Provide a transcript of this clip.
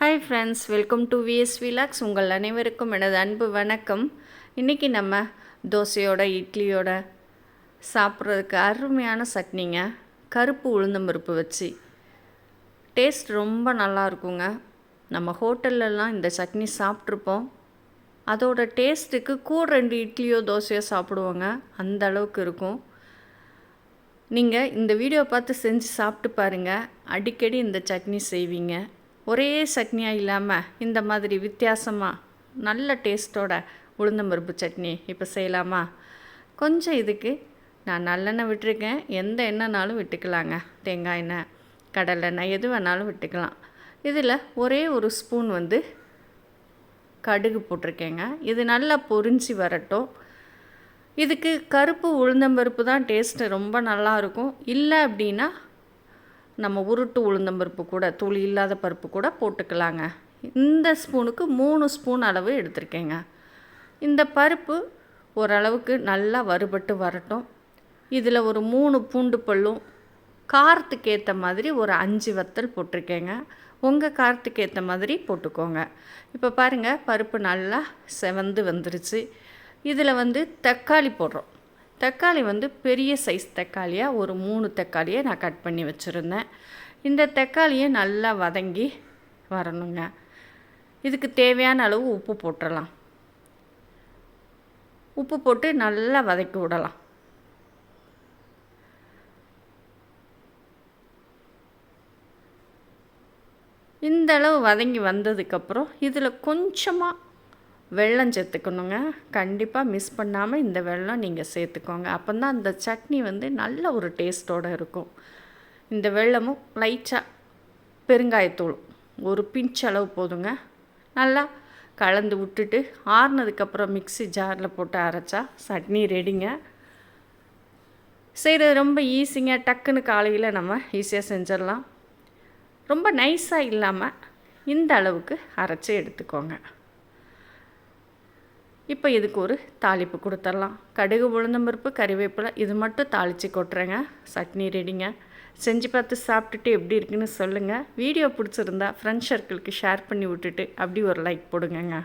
Hi friends, welcome to VS vlogs. உங்கள் அனைவருக்கும் எனது அன்பு வணக்கம். இன்றைக்கி நம்ம தோசையோட இட்லியோட சாப்பிட்றதுக்கு அருமையான சட்னிங்க. கருப்பு உளுந்தம்பருப்பு வச்சு டேஸ்ட் ரொம்ப நல்லா இருக்குங்க. நம்ம ஹோட்டல்லலாம் இந்த சட்னி சாப்பிட்ருப்போம். அதோட டேஸ்ட்டுக்கு கூட 2 இட்லியோ தோசையோ சாப்பிடுவோங்க. அந்த அளவுக்கு இருக்கும். நீங்கள் இந்த வீடியோ பார்த்து செஞ்சு சாப்பிட்டு பாருங்கள். அடிக்கடி இந்த சட்னி செய்வீங்க. ஒரே சட்னியாக இல்லாமல் இந்த மாதிரி வித்தியாசமாக நல்ல டேஸ்ட்டோட உளுந்தம்பருப்பு சட்னி இப்போ செய்யலாமா? கொஞ்சம் இதுக்கு நான் நல்லெண்ணெய் விட்டுருக்கேன். எந்த எண்ணெய்னாலும் விட்டுக்கலாங்க. தேங்காய் எண்ணெய், கடலெண்ணெய் எது வேணாலும் விட்டுக்கலாம். இதில் ஒரே ஒரு ஸ்பூன் கடுகு போட்டிருக்கேங்க. இது நல்லா பொரிஞ்சு வரட்டும். இதுக்கு கருப்பு உளுந்தம்பருப்பு தான் டேஸ்ட்டு ரொம்ப நல்லாயிருக்கும். இல்லை அப்படின்னா நம்ம உருட்டு உளுந்தம்பருப்பு கூட, தூள் இல்லாத பருப்பு கூட போட்டுக்கலாங்க. இந்த ஸ்பூனுக்கு 3 ஸ்பூன் அளவு எடுத்திருக்கேங்க. இந்த பருப்பு ஓரளவுக்கு நல்லா வறுபட்டு வரட்டும். இதில் ஒரு 3 பூண்டு பல்லும், காரத்துக்கு ஏற்ற மாதிரி ஒரு 5 வத்தல் போட்டிருக்கேங்க. உங்கள் காரத்துக்கு ஏற்ற மாதிரி போட்டுக்கோங்க. இப்போ பாருங்கள், பருப்பு நல்லா செவந்து வந்துருச்சு. இதில் தக்காளி போடுறோம். தக்காளி பெரிய சைஸ் தக்காளியாக ஒரு 3 தக்காளியை நான் கட் பண்ணி வச்சுருந்தேன். இந்த தக்காளியை நல்லா வதங்கி வரணுங்க. இதுக்கு தேவையான அளவு உப்பு போட்டுடலாம். உப்பு போட்டு நல்லா வதக்கி விடலாம். இந்த அளவு வதங்கி வந்ததுக்கப்புறம் இதில் கொஞ்சமாக வெல்லம் சேர்த்துக்கணுங்க. கண்டிப்பாக மிஸ் பண்ணாமல் இந்த வெல்லம் நீங்கள் சேர்த்துக்கோங்க. அப்போ தான் அந்த சட்னி நல்ல ஒரு டேஸ்ட்டோடு இருக்கும். இந்த வெல்லமும் லைட்டாக பெருங்காயத்தூள் ஒரு பிஞ்ச் அளவு போதுங்க. நல்லா கலந்து விட்டுட்டு ஆறுனதுக்கப்புறம் மிக்ஸி ஜாரில் போட்டு அரைச்சா சட்னி ரெடிங்க. செய்கிறது ரொம்ப ஈஸிங்க. டக்குன்னு காலையில் நம்ம ஈஸியாக செஞ்சிடலாம். ரொம்ப நைஸாக இல்லாமல் இந்த அளவுக்கு அரைச்சி எடுத்துக்கோங்க. இப்போ இதுக்கு ஒரு தாளிப்பு கொடுத்துடலாம். கடுகு, உளுந்தம்பருப்பு, கறிவேப்பிலை இது மட்டும் தாளித்து கொட்டுறேங்க. சட்னி ரெடிங்க. செஞ்சு பார்த்து சாப்பிட்டுட்டு எப்படி இருக்குன்னு சொல்லுங்கள். வீடியோ பிடிச்சிருந்தா ஃப்ரெண்ட்ஸ் சர்க்கிளுக்கு ஷேர் பண்ணி விட்டுட்டு அப்படி ஒரு லைக் போடுங்கங்க.